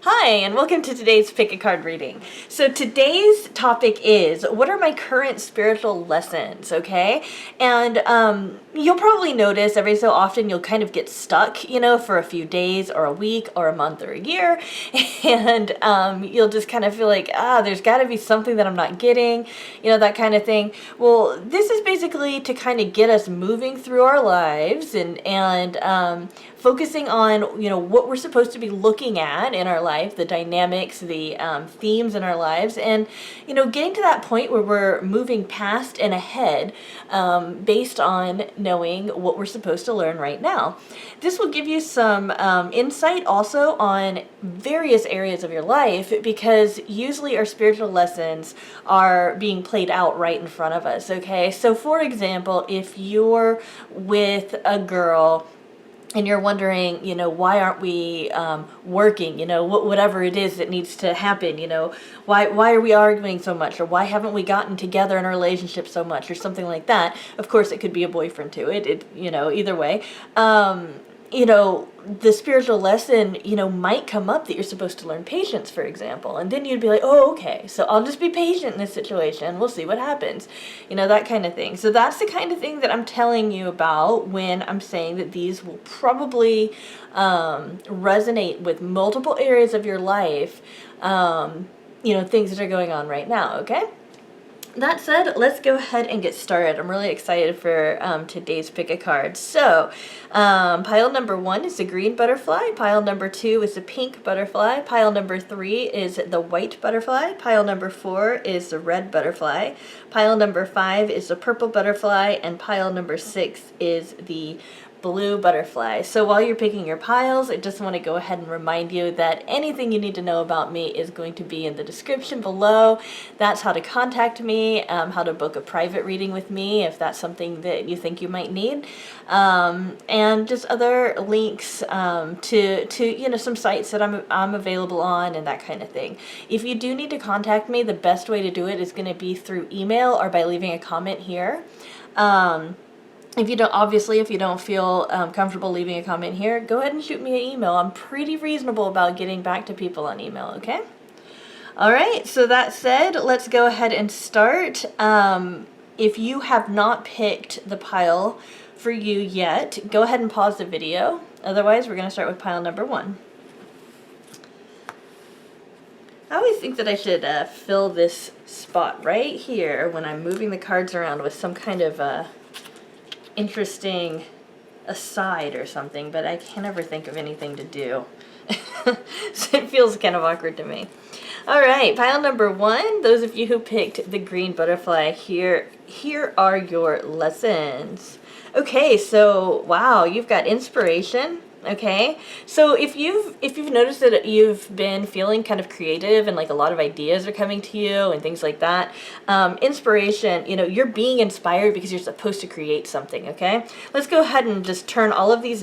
Hi, and welcome to today's Pick a Card reading. So today's topic is, what are my current spiritual lessons, okay? And you'll probably notice every so often you'll kind of get stuck, for a few days or a week or a month or a year. And you'll just kind of feel like, there's got to be something that I'm not getting, that kind of thing. Well, this is basically to kind of get us moving through our lives and focusing on, what we're supposed to be looking at in our life, the dynamics, the themes in our lives, and, getting to that point where we're moving past and ahead based on knowing what we're supposed to learn right now. This will give you some insight also on various areas of your life, because usually our spiritual lessons are being played out right in front of us, okay? So for example, if you're with a girl and you're wondering, why aren't we working, whatever it is that needs to happen, why are we arguing so much, or why haven't we gotten together in a relationship so much, or something like that. Of course, it could be a boyfriend too. Either way. The spiritual lesson, might come up that you're supposed to learn patience, for example. And then you'd be like, oh, okay, so I'll just be patient in this situation. We'll see what happens. That kind of thing. So that's the kind of thing that I'm telling you about when I'm saying that these will probably resonate with multiple areas of your life, things that are going on right now, okay? That said, let's go ahead and get started. I'm really excited for today's pick a card. So, pile number 1 is the green butterfly. Pile number 2 is the pink butterfly. Pile number 3 is the white butterfly. Pile number 4 is the red butterfly. Pile number 5 is the purple butterfly. And pile number 6 is the blue butterfly. So while you're picking your piles, I just want to go ahead and remind you that anything you need to know about me is going to be in the description below. That's how to contact me, how to book a private reading with me if that's something that you think you might need, and just other links to some sites that I'm available on and that kind of thing. If you do need to contact me, the best way to do it is going to be through email or by leaving a comment here. If you don't feel comfortable leaving a comment here, go ahead and shoot me an email. I'm pretty reasonable about getting back to people on email, okay? All right, so that said, let's go ahead and start. If you have not picked the pile for you yet, go ahead and pause the video. Otherwise, we're going to start with pile number 1. I always think that I should fill this spot right here when I'm moving the cards around with some kind of interesting aside or something, but I can never think of anything to do. So it feels kind of awkward to me. All right, pile number 1, those of you who picked the green butterfly, here are your lessons. Okay, so wow, you've got inspiration. Okay, so if you've noticed that you've been feeling kind of creative and like a lot of ideas are coming to you and things like that, inspiration, you're being inspired because you're supposed to create something. Okay, let's go ahead and just turn all of these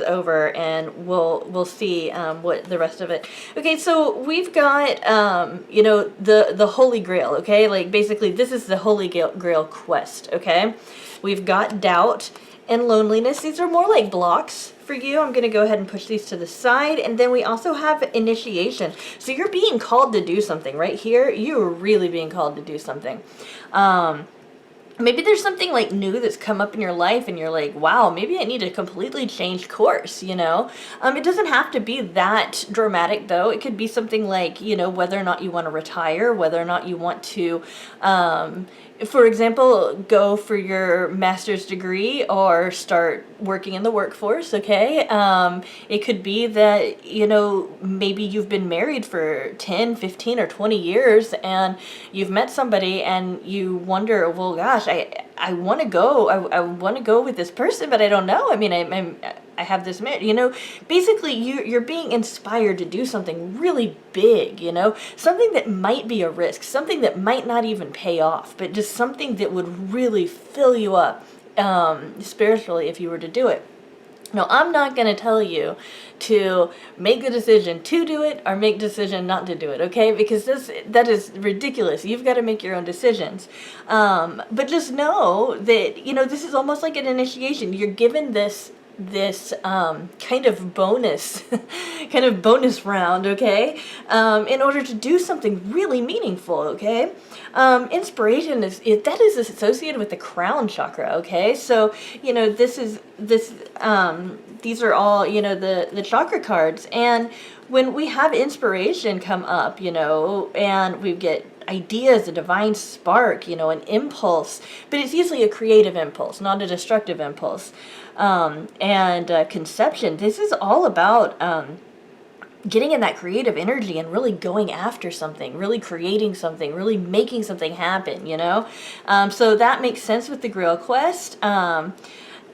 over, and we'll see what the rest of it. Okay, so we've got the Holy Grail. Okay, like basically this is the Holy Grail quest. Okay, we've got doubt and loneliness. These are more like blocks for you. I'm going to go ahead and push these to the side. And then we also have initiation. So you're being called to do something right here. You're really being called to do something. Maybe there's something like new that's come up in your life and you're like, wow, maybe I need to completely change course, It doesn't have to be that dramatic though. It could be something like, whether or not you want to retire, whether or not you want to, for example, go for your master's degree or start working in the workforce, okay? It could be that, maybe you've been married for 10, 15, or 20 years and you've met somebody and you wonder, well, gosh, I want to go. I want to go with this person, but I don't know. I mean, I have this marriage, basically you're being inspired to do something really big, something that might be a risk, something that might not even pay off, but just something that would really fill you up spiritually if you were to do it. Now, I'm not going to tell you to make the decision to do it or make the decision not to do it, okay? Because that is ridiculous. You've got to make your own decisions. But just know that, this is almost like an initiation. You're given this this kind of bonus round, okay, in order to do something really meaningful, okay. Inspiration that is associated with the crown chakra, okay. So these are all the chakra cards, and when we have inspiration come up, and we get ideas, a divine spark, an impulse, but it's usually a creative impulse, not a destructive impulse. And conception. This is all about getting in that creative energy and really going after something, really creating something, really making something happen, So that makes sense with the Grail Quest. And,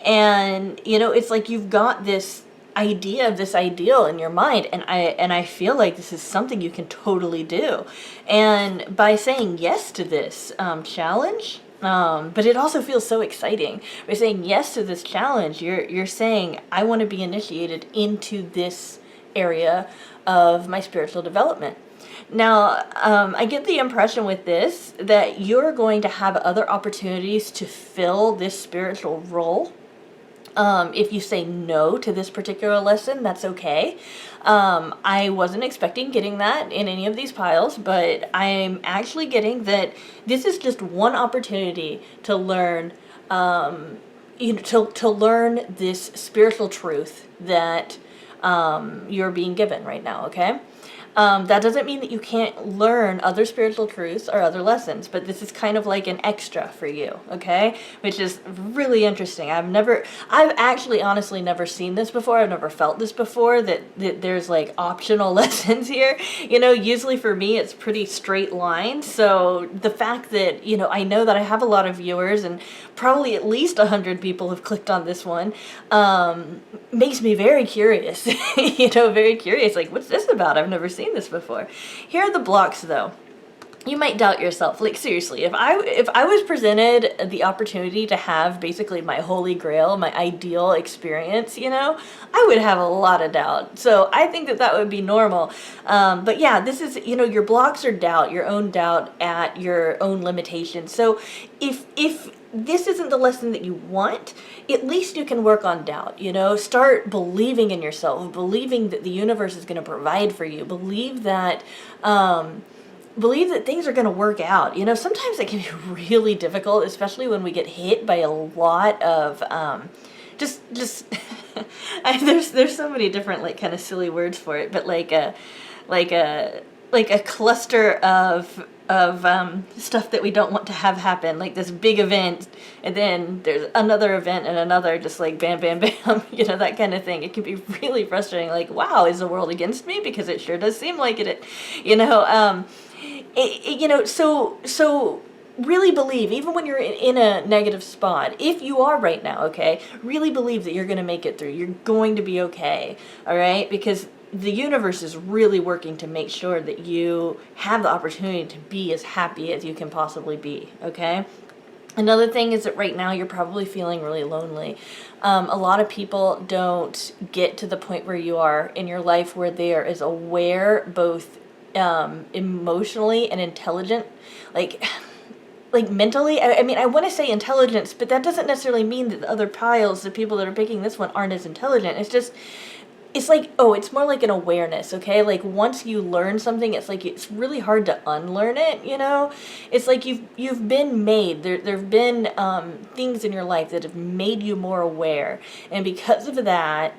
it's like you've got this idea of this ideal in your mind, and I feel like this is something you can totally do. And by saying yes to this challenge, but it also feels so exciting. By saying yes to this challenge, you're saying, I want to be initiated into this area of my spiritual development. Now, I get the impression with this that you're going to have other opportunities to fill this spiritual role. If you say no to this particular lesson, that's okay. I wasn't expecting getting that in any of these piles, but I'm actually getting that this is just one opportunity to learn, to learn this spiritual truth that you're being given right now, okay? That doesn't mean that you can't learn other spiritual truths or other lessons, but this is kind of like an extra for you, okay? Which is really interesting. I've actually honestly never seen this before. I've never felt this before, that there's like optional lessons here. Usually for me it's pretty straight line. So the fact that, I know that I have a lot of viewers and probably at least 100 people have clicked on this one, makes me very curious, very curious. Like, what's this about? I've never seen this before. Here are the blocks, though. You might doubt yourself. Like, seriously, if I was presented the opportunity to have basically my holy grail, my ideal experience, I would have a lot of doubt. So I think that would be normal. But yeah, this is, your blocks are doubt, your own doubt at your own limitations. So if this isn't the lesson that you want, at least you can work on doubt, start believing in yourself, believing that the universe is going to provide for you, believe that things are going to work out. Sometimes it can be really difficult, especially when we get hit by a lot of, there's so many different, like, kind of silly words for it, but like a cluster of stuff that we don't want to have happen, like this big event, and then there's another event and another, just like bam, bam, bam, that kind of thing. It can be really frustrating. Like, wow, is the world against me? Because it sure does seem like it. So really believe, even when you're in a negative spot, if you are right now, okay, really believe that you're going to make it through. You're going to be okay, all right? Because the universe is really working to make sure that you have the opportunity to be as happy as you can possibly be, okay? Another thing is that right now you're probably feeling really lonely. A lot of people don't get to the point where you are in your life where they are as aware, both emotionally and intelligent, like mentally. I mean, I want to say intelligence, but that doesn't necessarily mean that the other piles, the people that are picking this one, aren't as intelligent. It's like, it's more like an awareness, okay? Like, once you learn something, it's like, it's really hard to unlearn it, It's like you've been made, there've been things in your life that have made you more aware. And because of that,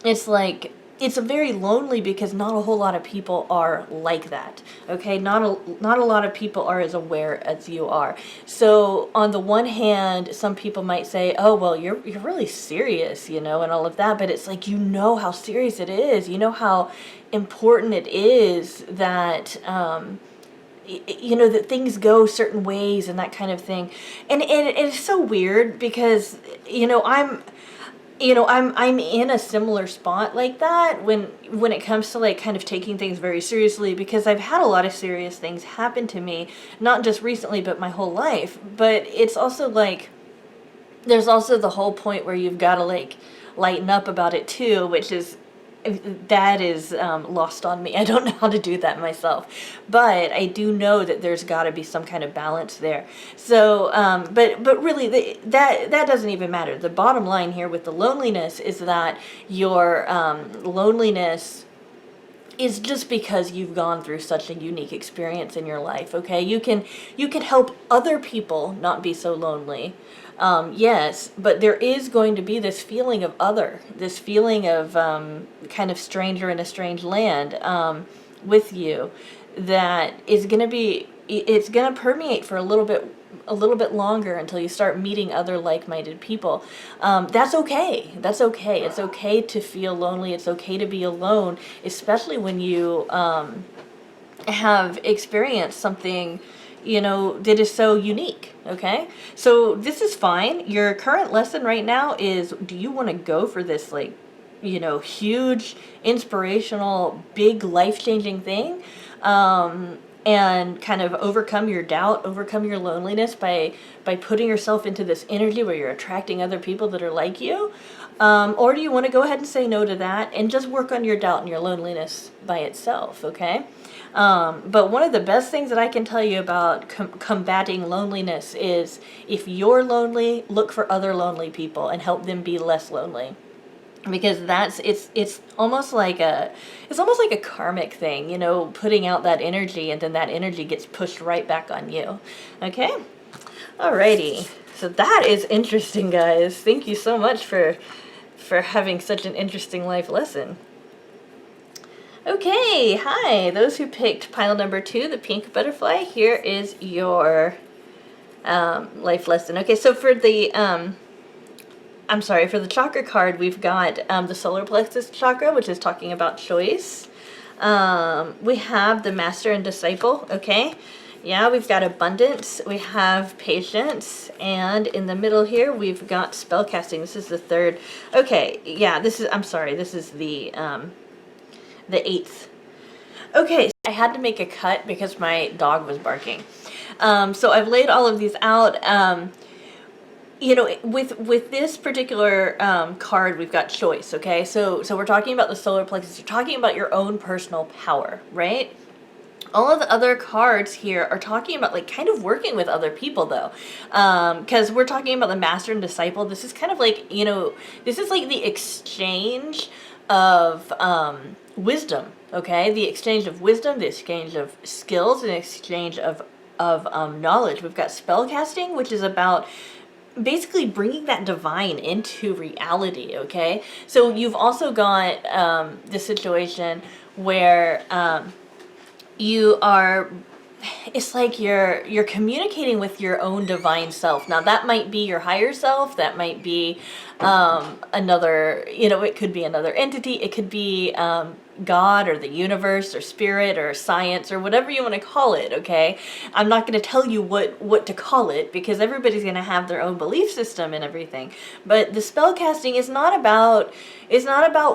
it's like, it's very lonely because not a whole lot of people are like that, okay? Not a lot of people are as aware as you are. So on the one hand, some people might say, oh, well, you're really serious, and all of that. But it's like, how serious it is. How important it is that, that things go certain ways and that kind of thing. And it's so weird because, I'm in a similar spot like that when it comes to, like, kind of taking things very seriously, because I've had a lot of serious things happen to me, not just recently, but my whole life. But it's also like, there's also the whole point where you've got to, like, lighten up about it too, which is that is lost on me. I don't know how to do that myself, but I do know that there's got to be some kind of balance there. So, but really, that doesn't even matter. The bottom line here with the loneliness is that your loneliness is just because you've gone through such a unique experience in your life. Okay, you can help other people not be so lonely. Yes, but there is going to be this feeling of other, this feeling of kind of stranger in a strange land with you, that is going to be, it's going to permeate for a little bit longer until you start meeting other like-minded people. That's okay. That's okay. It's okay to feel lonely. It's okay to be alone, especially when you have experienced something, that is so unique. Okay, so this is fine. Your current lesson right now is, do you want to go for this, like, huge, inspirational, big, life-changing thing? And kind of overcome your doubt, overcome your loneliness by putting yourself into this energy where you're attracting other people that are like you? Or do you want to go ahead and say no to that and just work on your doubt and your loneliness by itself, okay? But one of the best things that I can tell you about combating loneliness is, if you're lonely, look for other lonely people and help them be less lonely. Because it's almost like a karmic thing, putting out that energy, and then that energy gets pushed right back on you. Okay? Alrighty. So that is interesting, guys. Thank you so much for having such an interesting life lesson. Okay, hi. Those who picked pile number 2, the pink butterfly, here is your life lesson. Okay, so for the for the chakra card, we've got the solar plexus chakra, which is talking about choice. We have the master and disciple, okay? Yeah, we've got abundance, we have patience, and in the middle here, we've got spellcasting. This is the third. Okay, yeah, this is the 8th. Okay, I had to make a cut because my dog was barking. So I've laid all of these out. With this particular card, we've got choice, okay? So we're talking about the solar plexus. You're talking about your own personal power, right? All of the other cards here are talking about, like, kind of working with other people, though. Because we're talking about the master and disciple. This is kind of like, this is like the exchange of wisdom, okay? The exchange of wisdom, the exchange of skills, and the exchange of knowledge. We've got spellcasting, which is about basically bringing that divine into reality, okay? So you've also got the situation where you are, it's like you're communicating with your own divine self. Now that might be your higher self, that might be another, it could be another entity, it could be God or the universe or spirit or science or whatever you want to call it, okay? I'm not going to tell you what to call it, because everybody's going to have their own belief system and everything. But the spellcasting is not about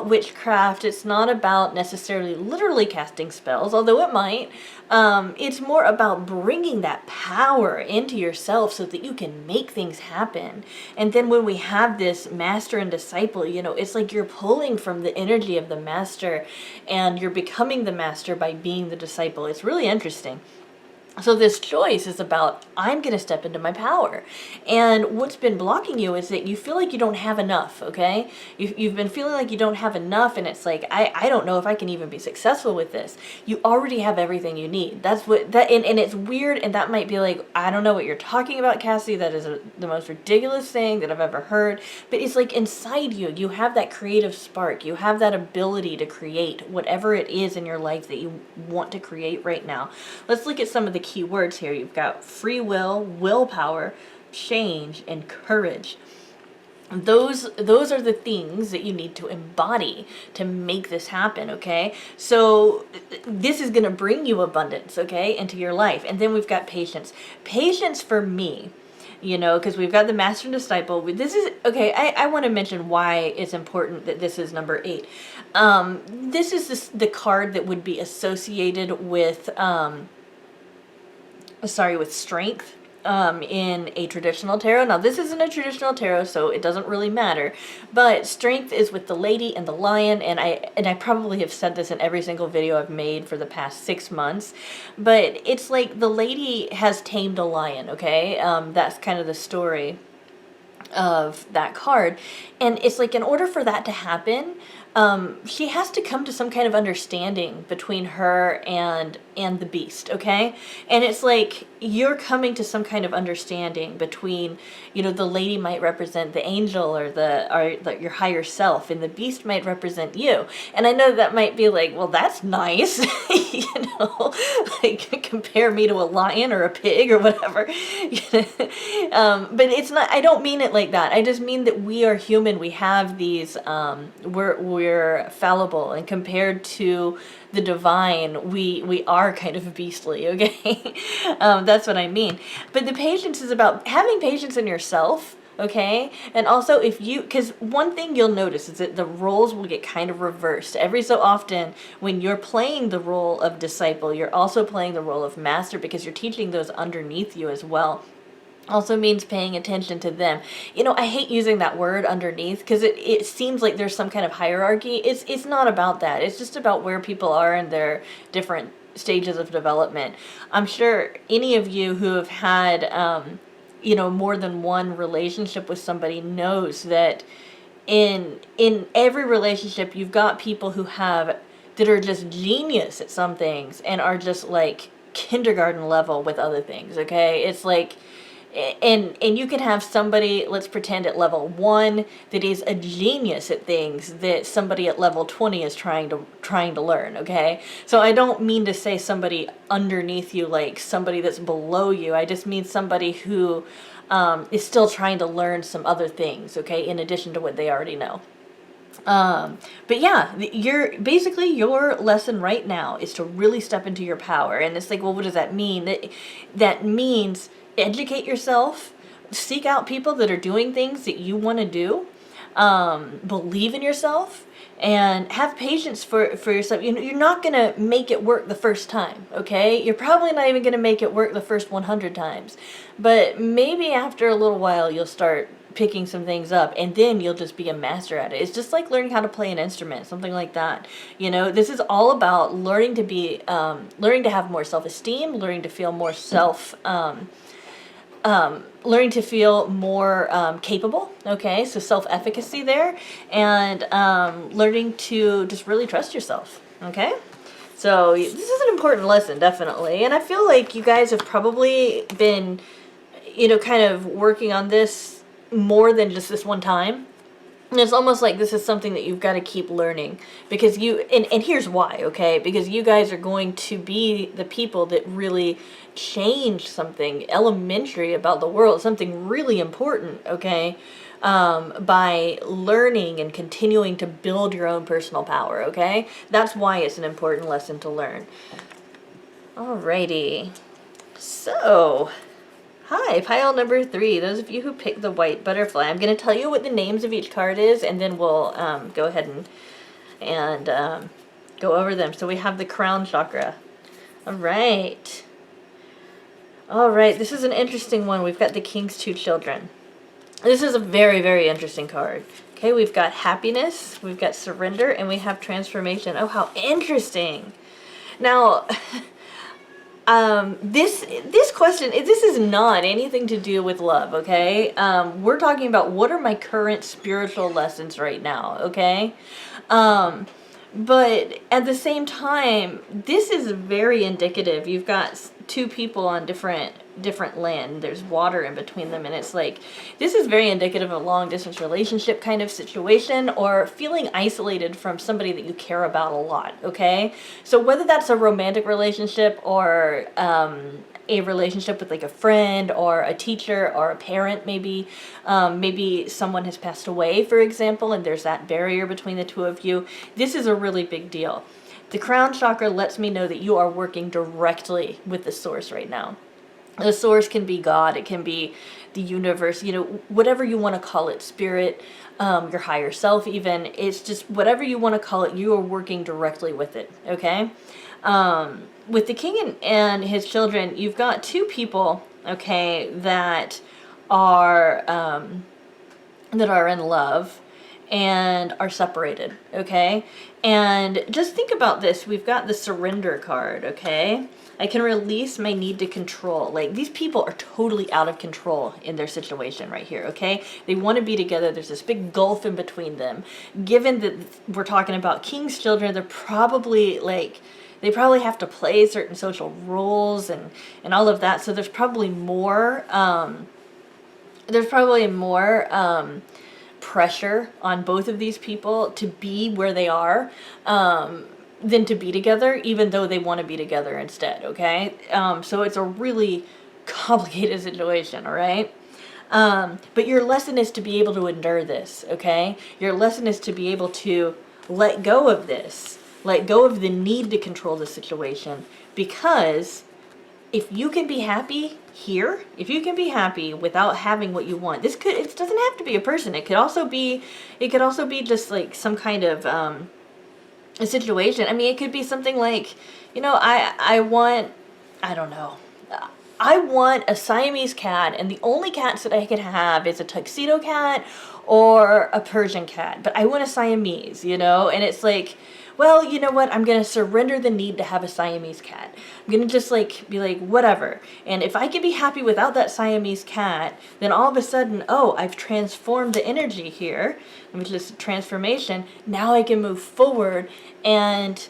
witchcraft. It's not about necessarily literally casting spells, although it might. It's more about bringing that power into yourself so that you can make things happen. And then when we have this master and disciple, it's like you're pulling from the energy of the master and you're becoming the master by being the disciple. It's really interesting. So this choice is about, I'm going to step into my power. And what's been blocking you is that you feel like you don't have enough, okay? You've been feeling like you don't have enough, and it's like, I don't know if I can even be successful with this. You already have everything you need. That's what, and it's weird, and that might be like, I don't know what you're talking about, Cassie. That is the most ridiculous thing that I've ever heard. But it's like inside you, you have that creative spark. You have that ability to create whatever it is in your life that you want to create right now. Let's look at some of the key words here. You've got free will, willpower, change, and courage. Those are the things that you need to embody to make this happen, okay? So this is going to bring you abundance, okay, into your life. And then we've got patience. Patience for me, because we've got the master and disciple. This is, okay, I want to mention why it's important that this is number 8. This is the card that would be associated with with strength, in a traditional tarot. Now, this isn't a traditional tarot, so it doesn't really matter. But strength is with the lady and the lion, and I probably have said this in every single video I've made for the past 6 months. But it's like the lady has tamed a lion, okay? That's kind of the story of that card. And it's like, in order for that to happen, she has to come to some kind of understanding between her and the beast, okay? And it's like, you're coming to some kind of understanding between, you know, the lady might represent the angel or your higher self, and the beast might represent you. And I know that might be like, well, that's nice, you know, like compare me to a lion or a pig or whatever. But it's not, I don't mean it like that. I just mean that we are human. We have these, we're fallible, and compared to the divine, we are kind of beastly, okay? That's what I mean. But the patience is about having patience in yourself, okay? And also, if you, because one thing you'll notice is that the roles will get kind of reversed. Every so often, when you're playing the role of disciple, you're also playing the role of master, because you're teaching those underneath you as well. Also means paying attention to them. You know, I hate using that word underneath, because it seems like there's some kind of hierarchy. It's not about that. It's just about where people are in their different stages of development. I'm sure any of you who have had, you know, more than one relationship with somebody knows that in every relationship, you've got people who have, that are just genius at some things and are just like kindergarten level with other things, okay? It's like, and you can have somebody, let's pretend at level 1, that is a genius at things that somebody at level 20 is trying to learn, okay? So I don't mean to say somebody underneath you, like somebody that's below you. I just mean somebody who is still trying to learn some other things, okay, in addition to what they already know. But yeah, your lesson right now is to really step into your power. And it's like, well, what does that mean? That means educate yourself, seek out people that are doing things that you want to do, believe in yourself, and have patience for yourself. You're not going to make it work the first time, okay? You're probably not even going to make it work the first 100 times. But maybe after a little while, you'll start picking some things up, and then you'll just be a master at it. It's just like learning how to play an instrument, something like that. You know, this is all about learning to be, learning to have more self-esteem, learning to feel more learning to feel more capable, okay? So self-efficacy there, and learning to just really trust yourself, okay? So this is an important lesson, definitely. And I feel like you guys have probably been, you know, kind of working on this more than just this one time. And it's almost like this is something that you've got to keep learning, because and here's why, okay? Because you guys are going to be the people that really change something elementary about the world, something really important, okay? By learning and continuing to build your own personal power, okay? That's why it's an important lesson to learn. Alrighty. So, hi, pile number 3. Those of you who picked the white butterfly, I'm going to tell you what the names of each card is, and then we'll go ahead and go over them. So we have the crown chakra. All right. All right, this is an interesting one. We've got the King's 2 children. This is a very, very interesting card. Okay, we've got happiness, we've got surrender, and we have transformation. Oh, how interesting. Now, this question, this is not anything to do with love, okay? We're talking about what are my current spiritual lessons right now, okay? But at the same time, this is very indicative. You've got 2 people on different land. There's water in between them, and it's like, this is very indicative of a long distance relationship kind of situation, or feeling isolated from somebody that you care about a lot, okay? So whether that's a romantic relationship, or a relationship with like a friend or a teacher or a parent, maybe maybe someone has passed away, for example, and there's that barrier between the 2 of you, this is a really big deal. The crown chakra lets me know that you are working directly with the source right now. The source can be God, it can be the universe, you know, whatever you want to call it, spirit, your higher self even. It's just whatever you want to call it, you are working directly with it, okay? With the king and his children, you've got 2 people okay, that are in love and are separated, okay? And just think about this. We've got the surrender card, okay? I can release my need to control. Like, these people are totally out of control in their situation right here, okay? They want to be together. There's this big gulf in between them. Given that we're talking about king's children, they're probably like, they probably have to play certain social roles and all of that. So there's probably more, pressure on both of these people to be where they are, than to be together, even though they want to be together instead, okay? So it's a really complicated situation, all right? But your lesson is to be able to endure this, okay? Your lesson is to be able to let go of this, let go of the need to control the situation, because if you can be happy here, if you can be happy without having what you want, it doesn't have to be a person. It could also be just like some kind of, a situation. I mean, it could be something like, I want, I don't know. I want a Siamese cat, and the only cats that I can have is a tuxedo cat or a Persian cat. But I want a Siamese, and it's like, well, you know what? I'm going to surrender the need to have a Siamese cat. I'm going to just be like, whatever. And if I can be happy without that Siamese cat, then all of a sudden, oh, I've transformed the energy here, which is transformation. Now I can move forward, and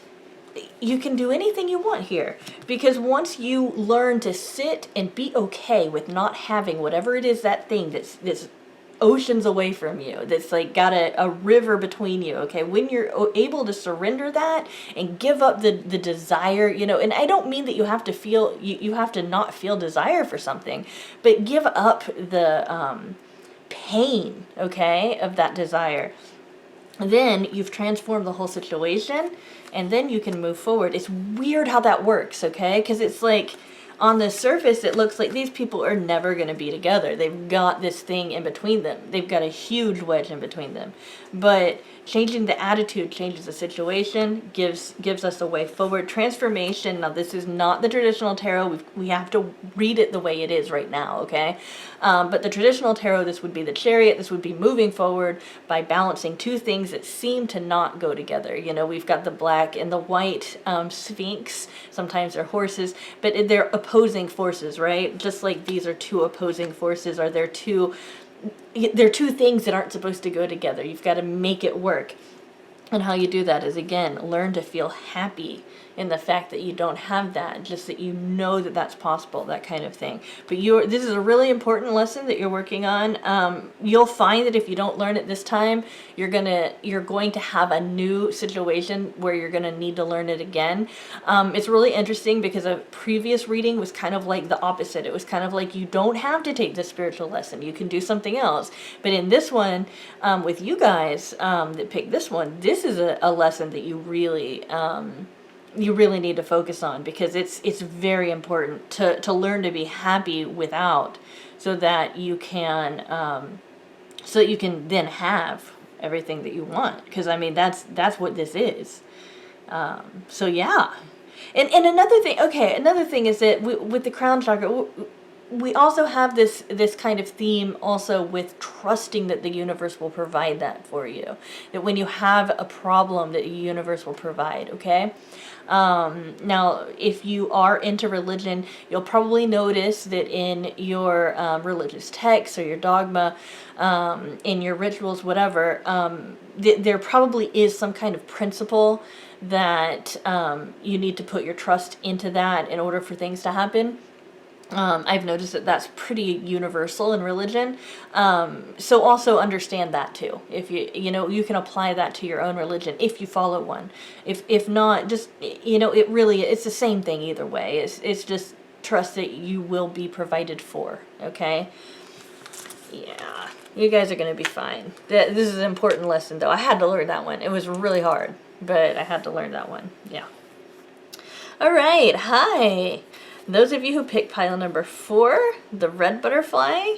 you can do anything you want here. Because once you learn to sit and be okay with not having whatever it is, that thing that's oceans away from you, that's like got a river between you, okay, when you're able to surrender that and give up the desire, and I don't mean that you have to feel, you have to not feel desire for something, but give up the pain, okay, of that desire. Then you've transformed the whole situation, and then you can move forward. It's weird how that works, okay, because it's like, on the surface, it looks like these people are never going to be together. They've got this thing in between them. They've got a huge wedge in between them. But changing the attitude changes the situation, gives us a way forward. Transformation, now this is not the traditional tarot. We have to read it the way it is right now, okay? But the traditional tarot, this would be the Chariot. This would be moving forward by balancing two things that seem to not go together. We've got the black and the white Sphinx. Sometimes they're horses, but they're opposing forces, right? Just like these are two opposing forces, or they're two things that aren't supposed to go together. You've got to make it work. And how you do that is, again, learn to feel happy in the fact that you don't have that, just that you know that that's possible, that kind of thing. But this is a really important lesson that you're working on. You'll find that if you don't learn it this time, you're going to have a new situation where you're going to need to learn it again. It's really interesting because a previous reading was kind of like the opposite. It was kind of like, you don't have to take this spiritual lesson. You can do something else. But in this one, with you guys that picked this one, this is a lesson that you really need to focus on, because it's very important to learn to be happy without, so that you can then have everything that you want. Because I mean, that's what this is. So yeah. And another thing is that with the crown chakra, we also have this kind of theme also with trusting that the universe will provide that for you. That when you have a problem, that the universe will provide, okay? Now, if you are into religion, you'll probably notice that in your religious texts or your dogma, in your rituals, whatever, there probably is some kind of principle that you need to put your trust into that in order for things to happen. I've noticed that that's pretty universal in religion. So also understand that too. If you can apply that to your own religion if you follow one. If not, just, it's the same thing either way. It's just trust that you will be provided for, okay? Yeah, you guys are going to be fine. This is an important lesson though. I had to learn that one. It was really hard, but I had to learn that one. Yeah. All right. Hi. Those of you who picked pile number 4, the red butterfly,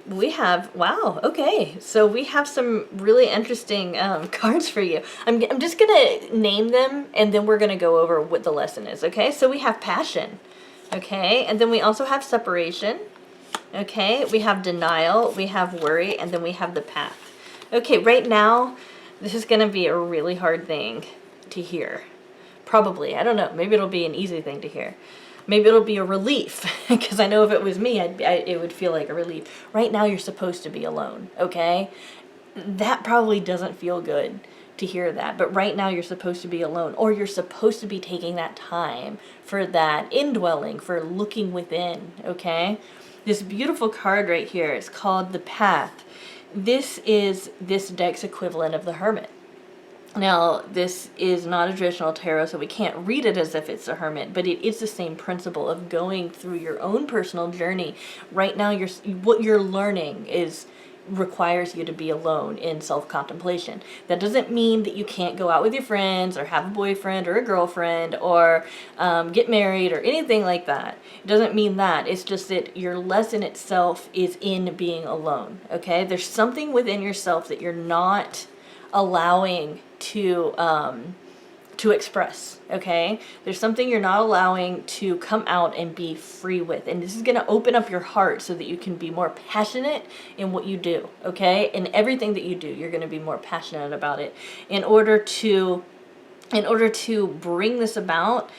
we have, wow, okay, so we have some really interesting cards for you. I'm just going to name them, and then we're going to go over what the lesson is, okay? So we have passion. Okay, and then we also have separation. Okay, we have denial, we have worry, and then we have the path. Okay, right now, this is going to be a really hard thing to hear. Probably. I don't know. Maybe it'll be an easy thing to hear. Maybe it'll be a relief, because I know if it was me, it would feel like a relief. Right now, you're supposed to be alone, okay? That probably doesn't feel good to hear that, but right now you're supposed to be alone, or you're supposed to be taking that time for that indwelling, for looking within, okay? This beautiful card right here is called the Path. This is this deck's equivalent of the Hermit. Now, this is not a traditional tarot, so we can't read it as if it's a hermit, but it is the same principle of going through your own personal journey. Right now, what you're learning requires you to be alone in self-contemplation. That doesn't mean that you can't go out with your friends or have a boyfriend or a girlfriend or get married or anything like that. It doesn't mean that. It's just that your lesson itself is in being alone, okay? There's something within yourself that you're not allowing to express, okay? There's something you're not allowing to come out and be free with. And this is going to open up your heart so that you can be more passionate in what you do, okay? In everything that you do, you're going to be more passionate about it. In order to bring this about,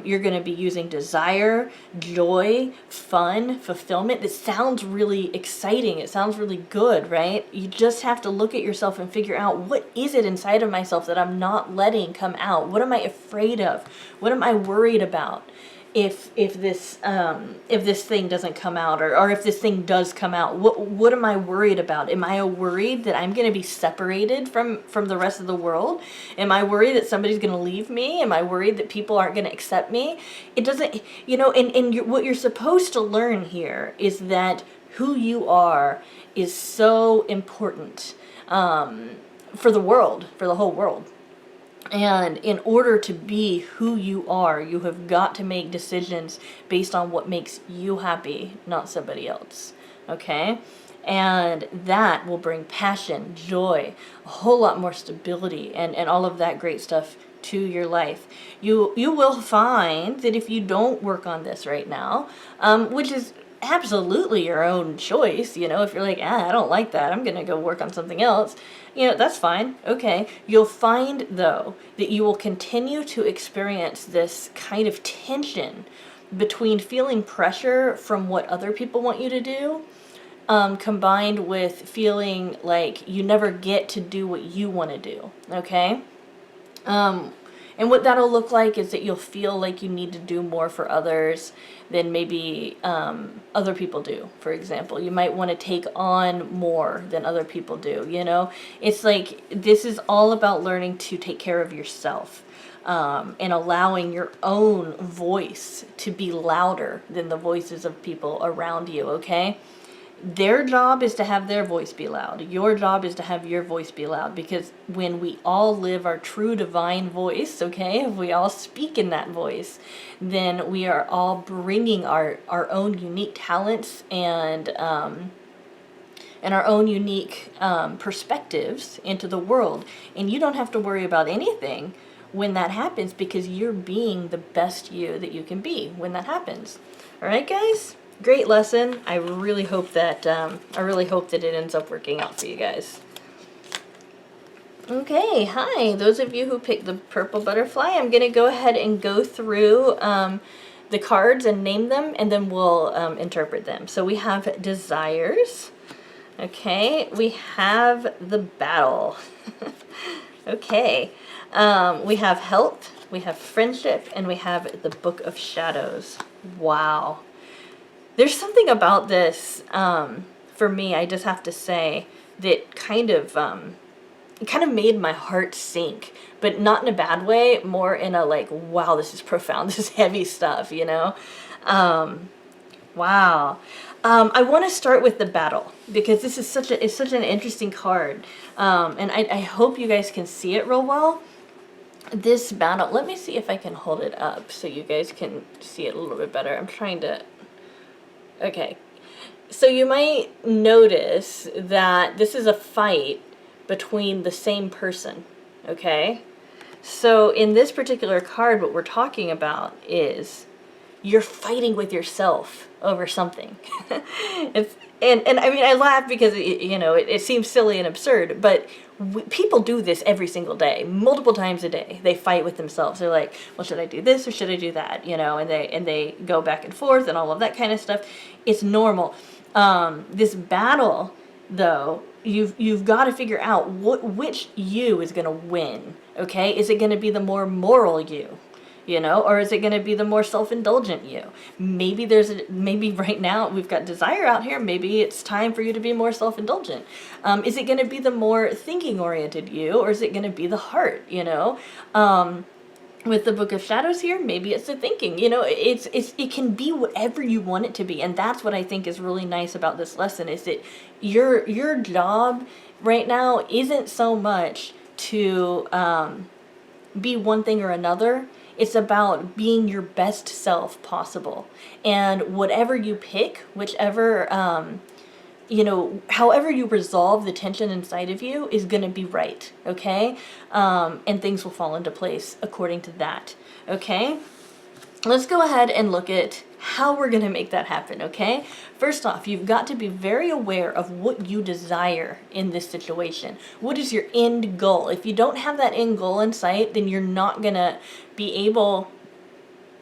you're going to be using desire, joy, fun, fulfillment. It sounds really exciting. It sounds really good, right? You just have to look at yourself and figure out, what is it inside of myself that I'm not letting come out? What am I afraid of? What am I worried about? If this thing doesn't come out, or if this thing does come out, what am I worried about? Am I worried that I'm going to be separated from the rest of the world? Am I worried that somebody's going to leave me? Am I worried that people aren't going to accept me? It doesn't, what you're supposed to learn here is that who you are is so important for the world, for the whole world. And in order to be who you are, you have got to make decisions based on what makes you happy, not somebody else. Okay? And that will bring passion, joy, a whole lot more stability, and all of that great stuff to your life. You will find that if you don't work on this right now, which is absolutely your own choice, if you're like, I don't like that, I'm gonna go work on something else, that's fine, okay. You'll find, though, that you will continue to experience this kind of tension between feeling pressure from what other people want you to do, combined with feeling like you never get to do what you want to do, okay? And what that'll look like is that you'll feel like you need to do more for others than maybe other people do, for example. You might want to take on more than other people do, It's like, this is all about learning to take care of yourself, and allowing your own voice to be louder than the voices of people around you, okay? Their job is to have their voice be loud. Your job is to have your voice be loud, because when we all live our true divine voice, okay, if we all speak in that voice, then we are all bringing our own unique talents and our own unique perspectives into the world. And you don't have to worry about anything when that happens, because you're being the best you that you can be when that happens. All right, guys? Great lesson. I really hope that it ends up working out for you guys. Okay, hi. Those of you who picked the purple butterfly, I'm going to go ahead and go through the cards and name them, and then we'll interpret them. So we have desires. Okay, we have the battle. Okay, we have health, we have friendship, and we have the Book of Shadows. Wow. There's something about this, for me, I just have to say, that kind of made my heart sink, but not in a bad way, more in a like, wow, this is profound, this is heavy stuff, Wow. I want to start with the battle, because this is such an interesting card, and I hope you guys can see it real well. This battle, let me see if I can hold it up so you guys can see it a little bit better. I'm trying to... Okay, so you might notice that this is a fight between the same person, okay? So in this particular card, what we're talking about is you're fighting with yourself over something. And I mean, I laugh because, it seems silly and absurd, but people do this every single day, multiple times a day. They fight with themselves. They're like, well, should I do this or should I do that? And they go back and forth and all of that kind of stuff. It's normal. This battle, though, you've got to figure out which you is going to win. Okay, is it going to be the more moral you? Or is it going to be the more self-indulgent you? Maybe maybe right now we've got desire out here. Maybe it's time for you to be more self-indulgent. Is it going to be the more thinking-oriented you, or is it going to be the heart? With the Book of Shadows here, maybe it's the thinking. It can be whatever you want it to be, and that's what I think is really nice about this lesson, is that your job right now isn't so much to be one thing or another. It's about being your best self possible. And whatever you pick, whichever, however you resolve the tension inside of you is going to be right, okay? And things will fall into place according to that, okay? Let's go ahead and look at how we're going to make that happen, okay? First off, you've got to be very aware of what you desire in this situation. What is your end goal? If you don't have that end goal in sight, then you're not going to be able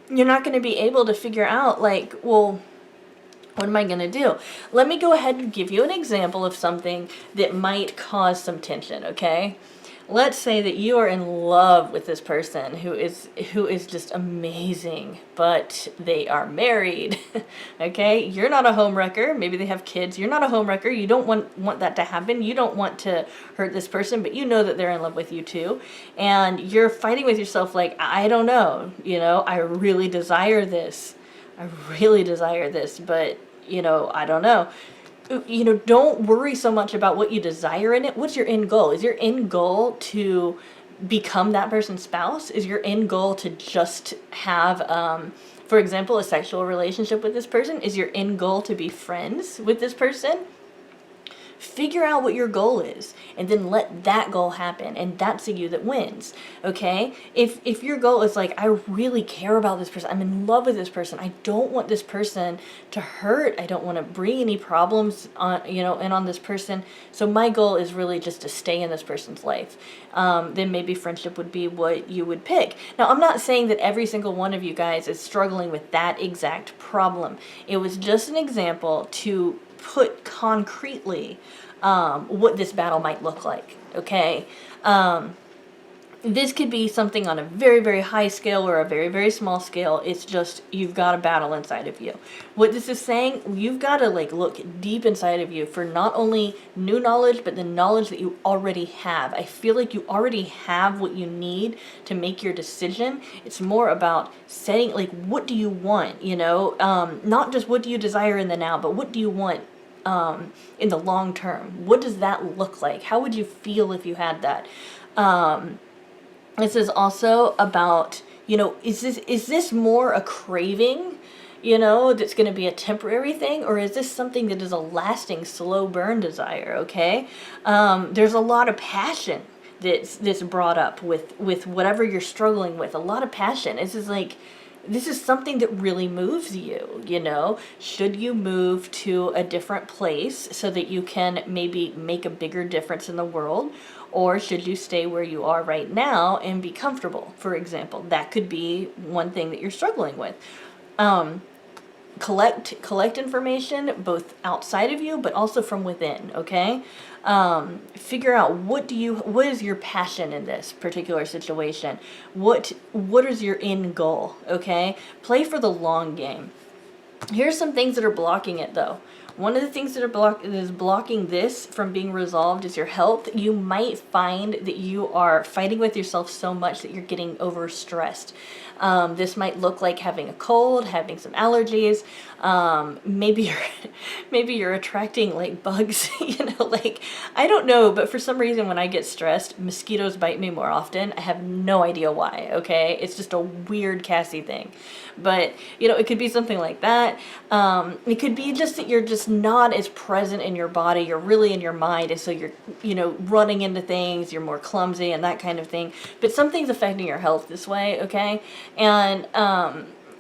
to figure out, like, well, what am I going to do? Let me go ahead and give you an example of something that might cause some tension, okay? Let's say that you are in love with this person who is just amazing, but they are married. Okay? You're not a homewrecker. Maybe they have kids. You're not a homewrecker. You don't want that to happen. You don't want to hurt this person, but you know that they're in love with you too. And you're fighting with yourself like, I don't know, I really desire this. I really desire this, but I don't know. Don't worry so much about what you desire in it. What's your end goal? Is your end goal to become that person's spouse? Is your end goal to just have, for example, a sexual relationship with this person? Is your end goal to be friends with this person? Figure out what your goal is, and then let that goal happen, and that's the you that wins, okay? If your goal is like, I really care about this person, I'm in love with this person, I don't want this person to hurt, I don't want to bring any problems on, and on this person, so my goal is really just to stay in this person's life, then maybe friendship would be what you would pick. Now, I'm not saying that every single one of you guys is struggling with that exact problem. It was just an example to put concretely what this battle might look like, okay? This could be something on a very, very high scale or a very, very small scale. It's just, you've got a battle inside of you. What this is saying, you've got to look deep inside of you for not only new knowledge, but the knowledge that you already have. I feel like you already have what you need to make your decision. It's more about setting, what do you want, not just what do you desire in the now, but what do you want in the long term? What does that look like? How would you feel if you had that? This is also about, is this more a craving, that's going to be a temporary thing, or is this something that is a lasting, slow burn desire, okay? There's a lot of passion that's brought up with whatever you're struggling with, a lot of passion. This is something that really moves you, Should you move to a different place so that you can maybe make a bigger difference in the world? Or should you stay where you are right now and be comfortable, for example? That could be one thing that you're struggling with. Collect information both outside of you, but also from within, okay? Figure out what is your passion in this particular situation? What is your end goal, okay? Play for the long game. Here's some things that are blocking it, though. One of the things that is blocking this from being resolved is your health. You might find that you are fighting with yourself so much that you're getting overstressed. This might look like having a cold, having some allergies. Maybe you're attracting bugs. I don't know, but for some reason when I get stressed, mosquitoes bite me more often. I have no idea why. Okay, it's just a weird Cassie thing. But it could be something like that. It could be just that you're just not as present in your body. You're really in your mind, and so you're running into things. You're more clumsy and that kind of thing. But something's affecting your health this way. Okay, and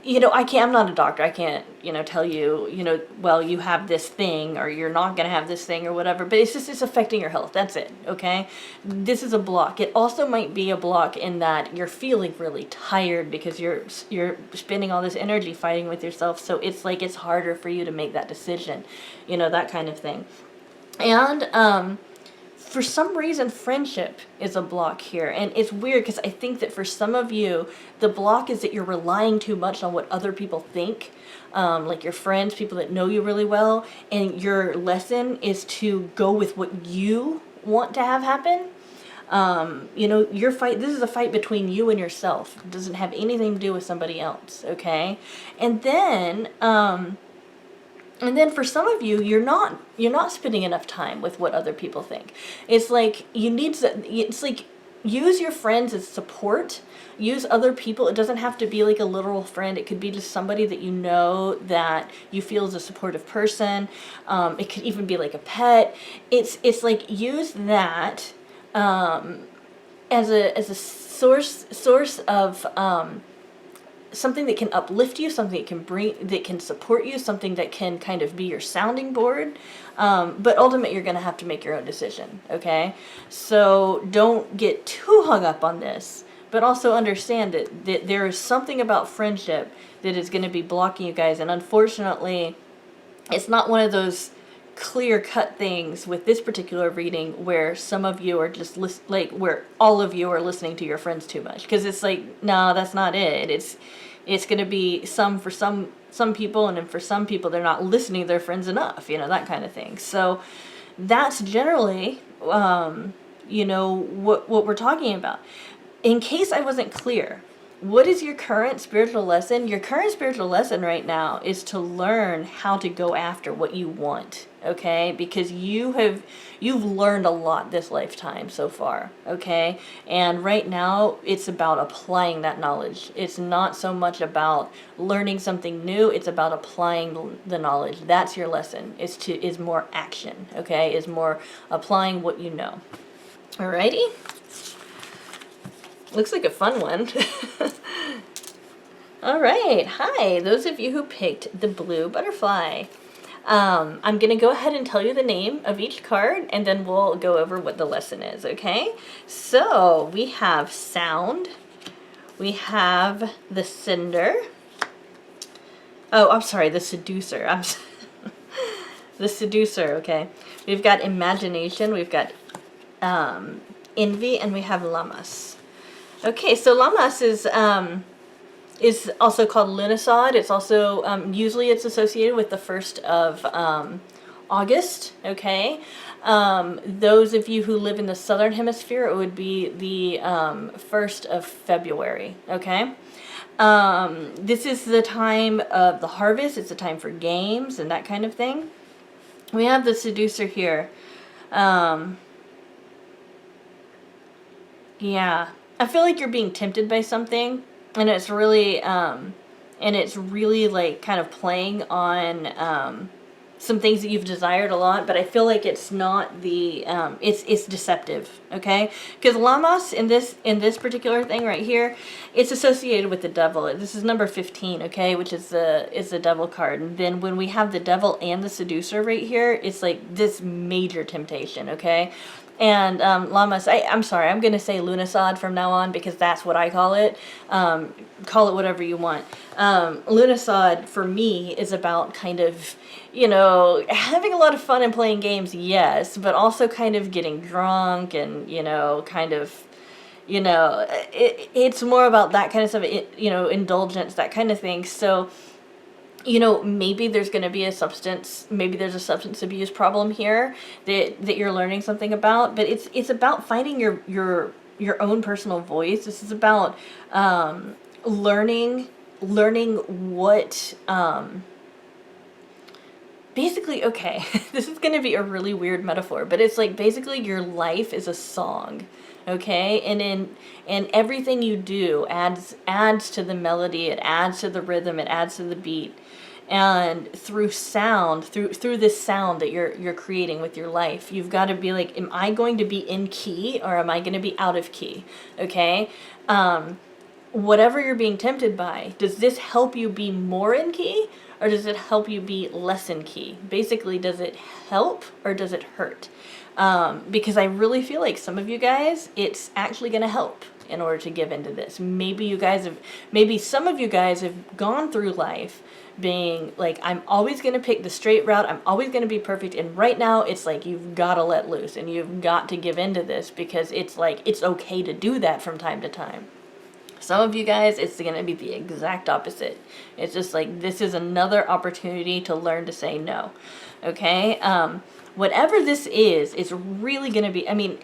I'm not a doctor. I can't, tell you, well, you have this thing or you're not going to have this thing or whatever, but it's affecting your health. That's it. Okay. This is a block. It also might be a block in that you're feeling really tired because you're spending all this energy fighting with yourself. So it's like, it's harder for you to make that decision, that kind of thing. And, for some reason, friendship is a block here. And it's weird because I think that for some of you, the block is that you're relying too much on what other people think, like your friends, people that know you really well. And your lesson is to go with what you want to have happen. Your fight, this is a fight between you and yourself. It doesn't have anything to do with somebody else, okay? And then for some of you, you're not spending enough time with what other people think. It's like use your friends as support. Use other people. It doesn't have to be like a literal friend. It could be just somebody that you know that you feel is a supportive person. It could even be like a pet. It's like use that as a source of something that can uplift you, something that can support you, something that can kind of be your sounding board. But ultimately, you're going to have to make your own decision, okay? So don't get too hung up on this, but also understand that there is something about friendship that is going to be blocking you guys. And unfortunately, it's not one of those clear-cut things with this particular reading where some of you are just where all of you are listening to your friends too much, because it's like, no, that's not it. It's going to be some for some people, and then for some people they're not listening to their friends enough, that kind of thing. So that's generally what we're talking about. In case I wasn't clear, what is your current spiritual lesson? Your current spiritual lesson right now is to learn how to go after what you want, okay? Because you've learned a lot this lifetime so far, okay? And right now, it's about applying that knowledge. It's not so much about learning something new. It's about applying the knowledge. That's your lesson. Is more action, okay? Is more applying what you know. Alrighty? Looks like a fun one. All right. Hi, those of you who picked the blue butterfly. I'm going to go ahead and tell you the name of each card, and then we'll go over what the lesson is, okay? So we have Sound. We have the Cinder. Oh, I'm sorry, the Seducer. The Seducer, okay. We've got Imagination. We've got Envy, and we have Lamas. Okay, so Lamas is also called Lunisod. It's also, usually it's associated with the 1st of August, okay? Those of you who live in the southern hemisphere, it would be the 1st of February, okay? This is the time of the harvest. It's a time for games and that kind of thing. We have the Seducer here. Yeah. I feel like you're being tempted by something, and it's really like kind of playing on some things that you've desired a lot, but I feel like it's not the it's deceptive, okay? Because Lamas in this particular thing right here, it's associated with the devil. This is number 15, okay, which is the devil card. And then when we have the devil and the Seducer right here, it's like this major temptation, okay? And Lamas, I'm sorry, I'm going to say Lunisod from now on because that's what I call it. Call it whatever you want. Lunisod, for me, is about kind of, having a lot of fun and playing games, yes, but also kind of getting drunk and, kind of, it's more about that kind of stuff, indulgence, that kind of thing. So, maybe there's going to be maybe there's a substance abuse problem here that you're learning something about, but it's about finding your own personal voice. This is about learning what basically, okay, this is going to be a really weird metaphor, but it's like basically your life is a song. Okay, and everything you do adds to the melody, it adds to the rhythm, it adds to the beat. And through sound, through this sound that you're creating with your life, you've got to be like, am I going to be in key or am I going to be out of key? Okay? whatever you're being tempted by, does this help you be more in key, or does it help you be less in key? Basically, does it help or does it hurt? Because I really feel like some of you guys, it's actually going to help in order to give into this. Maybe some of you guys have gone through life being like, I'm always going to pick the straight route. I'm always going to be perfect. And right now it's like, you've got to let loose and you've got to give into this, because it's like, it's okay to do that from time to time. Some of you guys, it's going to be the exact opposite. It's just like, this is another opportunity to learn to say no. Okay? Whatever this is, it's really going to be, I mean,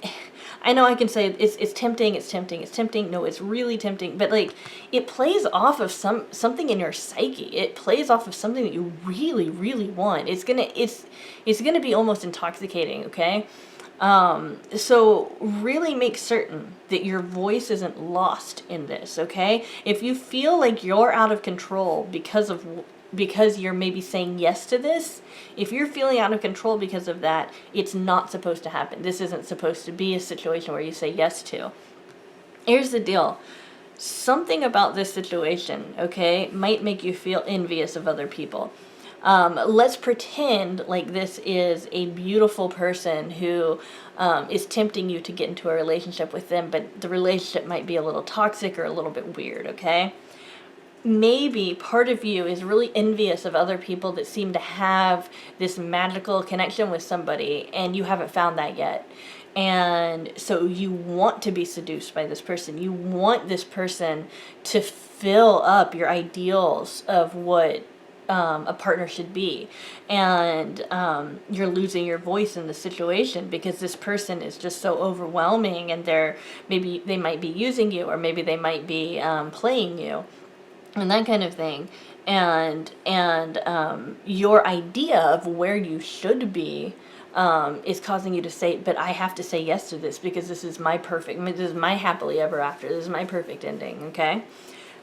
I know I can say it's tempting, it's tempting, it's tempting. No, it's really tempting. But like, it plays off of something in your psyche. It plays off of something that you really, really want. It's gonna be almost intoxicating, okay? So really make certain that your voice isn't lost in this, okay? If you feel like you're out of control because you're maybe saying yes to this, if you're feeling out of control because of that, it's not supposed to happen. This isn't supposed to be a situation where you say yes to. Here's the deal. Something about this situation, okay, might make you feel envious of other people. Let's pretend like this is a beautiful person who is tempting you to get into a relationship with them, but the relationship might be a little toxic or a little bit weird, okay? Maybe part of you is really envious of other people that seem to have this magical connection with somebody, and you haven't found that yet. And so you want to be seduced by this person. You want this person to fill up your ideals of what a partner should be, and you're losing your voice in the situation because this person is just so overwhelming, and maybe they might be using you, or maybe they might be playing you, and that kind of thing. And your idea of where you should be is causing you to say, but I have to say yes to this because this is my happily ever after. This is my perfect ending, okay?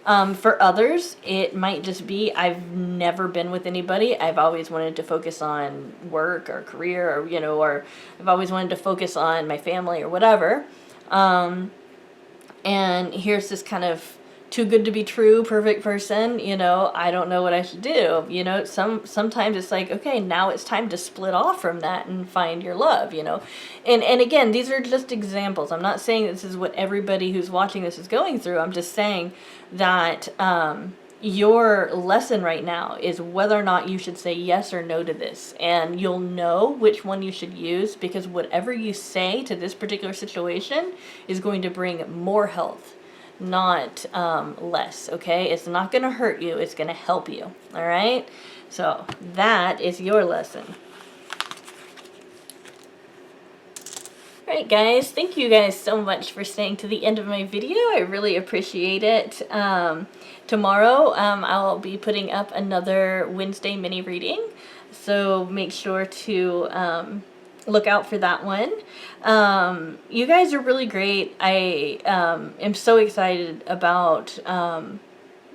For others, it might just be, I've never been with anybody. I've always wanted to focus on work or career, or, or I've always wanted to focus on my family or whatever. And here's this kind of too good to be true, perfect person, I don't know what I should do. Sometimes it's like, okay, now it's time to split off from that and find your love, And again, these are just examples. I'm not saying this is what everybody who's watching this is going through. I'm just saying that your lesson right now is whether or not you should say yes or no to this. And you'll know which one you should use, because whatever you say to this particular situation is going to bring more health, not less, okay? It's not going to hurt you. It's going to help you, all right? So that is your lesson. All right, guys, thank you guys so much for staying to the end of my video. I really appreciate it. Tomorrow, I'll be putting up another Wednesday mini reading, so make sure to look out for that one. You guys are really great. I am so excited about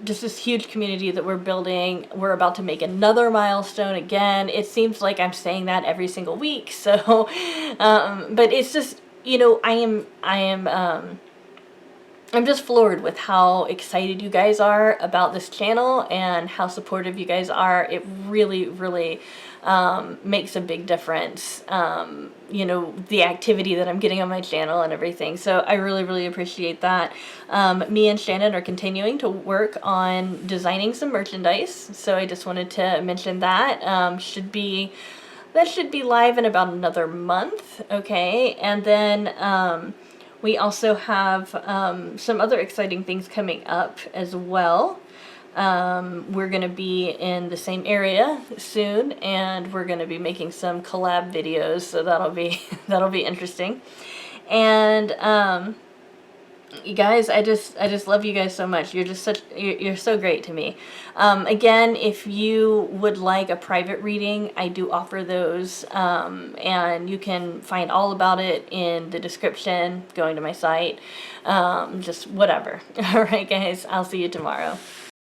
just this huge community that we're building. We're about to make another milestone again. It seems like I'm saying that every single week. So, but it's just, I'm just floored with how excited you guys are about this channel and how supportive you guys are. It really, really makes a big difference, the activity that I'm getting on my channel and everything. So I really, really appreciate that. Me and Shannon are continuing to work on designing some merchandise. So I just wanted to mention that. That should be live in about another month. Okay. And then, we also have some other exciting things coming up as well. We're going to be in the same area soon, and we're going to be making some collab videos, so that'll be interesting. And you guys, I just love you guys so much. You're so great to me. Again, if you would like a private reading, I do offer those, and you can find all about it in the description, going to my site, just whatever. All right, guys, I'll see you tomorrow.